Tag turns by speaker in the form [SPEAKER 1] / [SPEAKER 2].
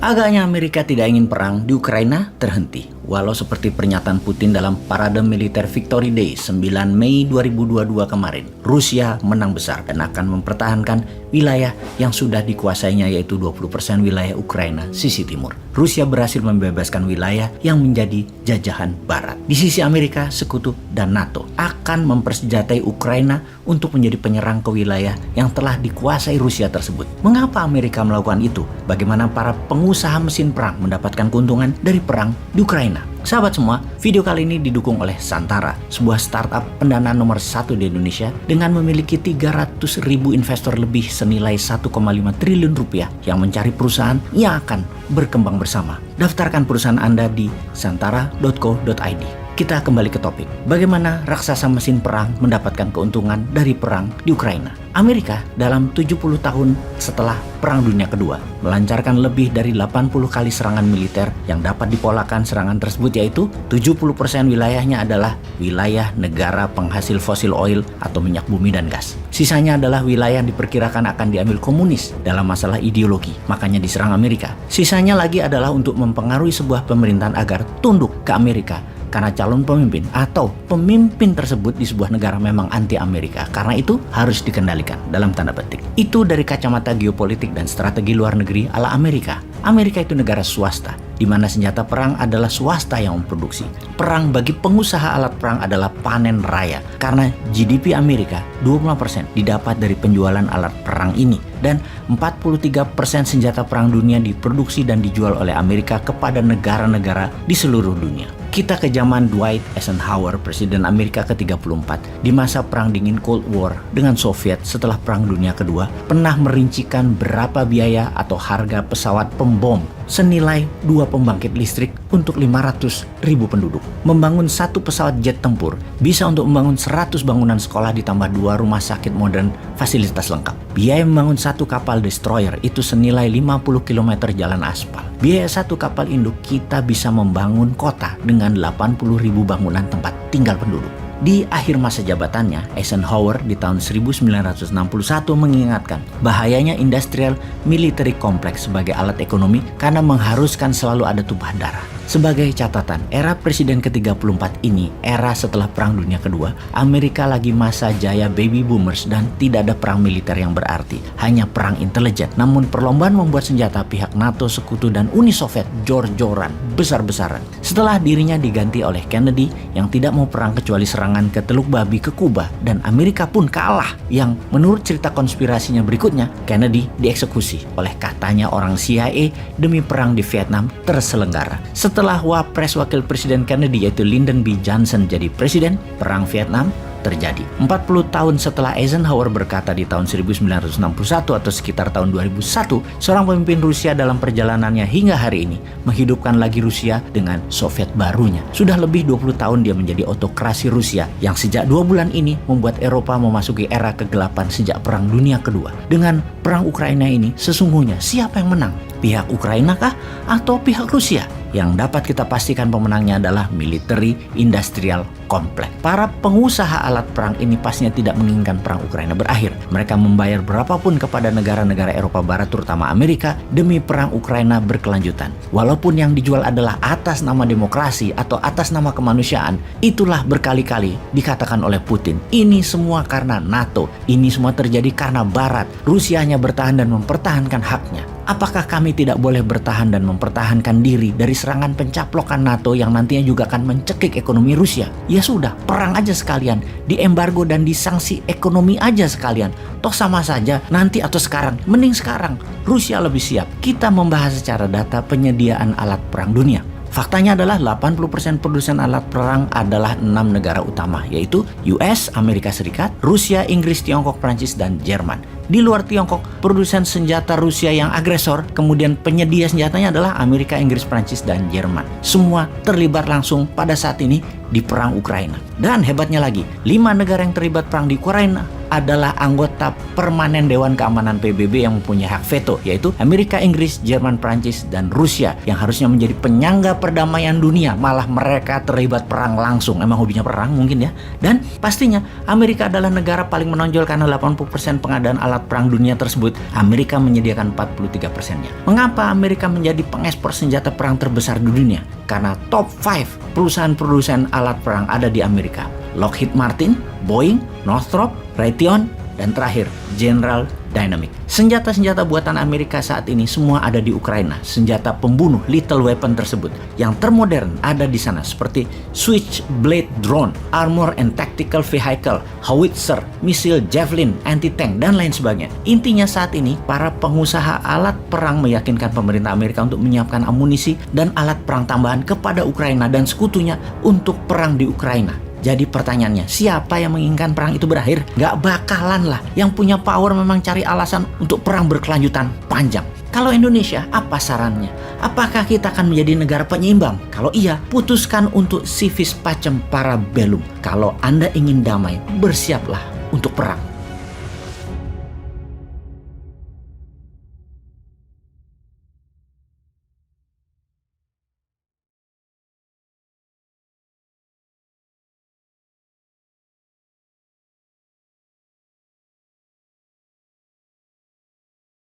[SPEAKER 1] Agaknya Amerika tidak ingin perang di Ukraina terhenti. Walau seperti pernyataan Putin dalam parade militer Victory Day 9 Mei 2022 kemarin, Rusia menang besar dan akan mempertahankan wilayah yang sudah dikuasainya, yaitu 20% wilayah Ukraina sisi timur. Rusia berhasil membebaskan wilayah yang menjadi jajahan Barat. Di sisi Amerika, sekutu, dan NATO akan mempersenjatai Ukraina untuk menjadi penyerang ke wilayah yang telah dikuasai Rusia tersebut. Mengapa Amerika melakukan itu? Bagaimana para pengusaha mesin perang mendapatkan keuntungan dari perang di Ukraina? Sahabat semua, video kali ini didukung oleh Santara, sebuah startup pendanaan nomor 1 di Indonesia dengan memiliki 300.000 investor lebih senilai 1,5 triliun rupiah yang mencari perusahaan yang akan berkembang bersama. Daftarkan perusahaan Anda di santara.co.id. Kita kembali ke topik. Bagaimana raksasa mesin perang mendapatkan keuntungan dari perang di Ukraina? Amerika dalam 70 tahun setelah Perang Dunia Kedua melancarkan lebih dari 80 kali serangan militer yang dapat dipolakan serangan tersebut, yaitu 70% wilayahnya adalah wilayah negara penghasil fosil oil atau minyak bumi dan gas. Sisanya adalah wilayah yang diperkirakan akan diambil komunis dalam masalah ideologi, makanya diserang Amerika. Sisanya lagi adalah untuk mempengaruhi sebuah pemerintahan agar tunduk ke Amerika karena calon pemimpin atau pemimpin tersebut di sebuah negara memang anti Amerika. Karena itu harus dikendalikan dalam tanda petik. Itu dari kacamata geopolitik dan strategi luar negeri ala Amerika. Amerika itu negara swasta, di mana senjata perang adalah swasta yang memproduksi. Perang bagi pengusaha alat perang adalah panen raya, karena GDP Amerika 20% didapat dari penjualan alat perang ini. Dan 43% senjata perang dunia diproduksi dan dijual oleh Amerika kepada negara-negara di seluruh dunia. Kita ke zaman Dwight Eisenhower, Presiden Amerika ke-34. Di masa Perang Dingin Cold War dengan Soviet setelah Perang Dunia Kedua, pernah merincikan berapa biaya atau harga pesawat pembom senilai 2 pembangkit listrik untuk 500.000 penduduk. Membangun satu pesawat jet tempur bisa untuk membangun 100 bangunan sekolah ditambah 2 rumah sakit modern fasilitas lengkap. Biaya membangun satu kapal destroyer itu senilai 50 km jalan aspal. Biaya satu kapal induk kita bisa membangun kota dengan 80.000 bangunan tempat tinggal penduduk. Di akhir masa jabatannya, Eisenhower di tahun 1961 mengingatkan bahayanya industrial military complex sebagai alat ekonomi karena mengharuskan selalu ada tumpahan darah. Sebagai catatan, era Presiden ke-34 ini, era setelah Perang Dunia Kedua, Amerika lagi masa jaya baby boomers dan tidak ada perang militer yang berarti, hanya perang intelijen. Namun perlombaan membuat senjata pihak NATO, Sekutu, dan Uni Soviet jor-joran, besar-besaran. Setelah dirinya diganti oleh Kennedy yang tidak mau perang kecuali serangan ke Teluk Babi ke Kuba, dan Amerika pun kalah, yang menurut cerita konspirasinya berikutnya, Kennedy dieksekusi oleh katanya orang CIA demi perang di Vietnam terselenggara. Setelah Wapres Wakil Presiden Kennedy yaitu Lyndon B. Johnson jadi presiden, perang Vietnam terjadi. 40 tahun setelah Eisenhower berkata di tahun 1961 atau sekitar tahun 2001, seorang pemimpin Rusia dalam perjalanannya hingga hari ini menghidupkan lagi Rusia dengan Soviet barunya. Sudah lebih 20 tahun dia menjadi autokrasi Rusia yang sejak 2 bulan ini membuat Eropa memasuki era kegelapan sejak Perang Dunia Kedua. Dengan perang Ukraina ini, sesungguhnya siapa yang menang? Pihak Ukraina kah atau pihak Rusia? Yang dapat kita pastikan pemenangnya adalah military industrial complex. Para pengusaha alat perang ini pastinya tidak menginginkan perang Ukraina berakhir. Mereka membayar berapapun kepada negara-negara Eropa Barat terutama Amerika demi perang Ukraina berkelanjutan. Walaupun yang dijual adalah atas nama demokrasi atau atas nama kemanusiaan, itulah berkali-kali dikatakan oleh Putin. Ini semua karena NATO, ini semua terjadi karena Barat. Rusia hanya bertahan dan mempertahankan haknya. Apakah kami tidak boleh bertahan dan mempertahankan diri dari serangan pencaplokan NATO yang nantinya juga akan mencekik ekonomi Rusia? Ya sudah, perang aja sekalian, diembargo dan disanksi ekonomi aja sekalian. Toh sama saja, nanti atau sekarang, mending sekarang. Rusia lebih siap. Kita membahas secara data penyediaan alat perang dunia. Faktanya adalah 80% produsen alat perang adalah 6 negara utama, yaitu US, Amerika Serikat, Rusia, Inggris, Tiongkok, Prancis, dan Jerman. Di luar Tiongkok, produsen senjata Rusia yang agresor, kemudian penyedia senjatanya adalah Amerika, Inggris, Prancis, dan Jerman. Semua terlibat langsung pada saat ini di perang Ukraina. Dan hebatnya lagi, 5 negara yang terlibat perang di Ukraina adalah anggota permanen Dewan Keamanan PBB yang mempunyai hak veto, yaitu Amerika, Inggris, Jerman, Prancis, dan Rusia yang harusnya menjadi penyangga perdamaian dunia. Malah mereka terlibat perang langsung. Emang hobinya perang mungkin ya. Dan pastinya Amerika adalah negara paling menonjol karena 80% pengadaan alat alat perang dunia tersebut, Amerika menyediakan 43%-nya. Mengapa Amerika menjadi pengekspor senjata perang terbesar di dunia? Karena top 5 perusahaan produsen alat perang ada di Amerika. Lockheed Martin, Boeing, Northrop, Raytheon, dan terakhir General Dynamics. Senjata-senjata buatan Amerika saat ini semua ada di Ukraina. Senjata pembunuh lethal weapon tersebut yang termodern ada di sana seperti Switchblade drone, armor and tactical vehicle, howitzer, misil Javelin, anti-tank, dan lain sebagainya. Intinya saat ini para pengusaha alat perang meyakinkan pemerintah Amerika untuk menyiapkan amunisi dan alat perang tambahan kepada Ukraina dan sekutunya untuk perang di Ukraina. Jadi pertanyaannya, siapa yang menginginkan perang itu berakhir? Gak bakalan lah. Yang punya power memang cari alasan untuk perang berkelanjutan panjang. Kalau Indonesia, apa sarannya? Apakah kita akan menjadi negara penyeimbang? Kalau iya, putuskan untuk civis pacem para bellum. Kalau Anda ingin damai, bersiaplah untuk perang.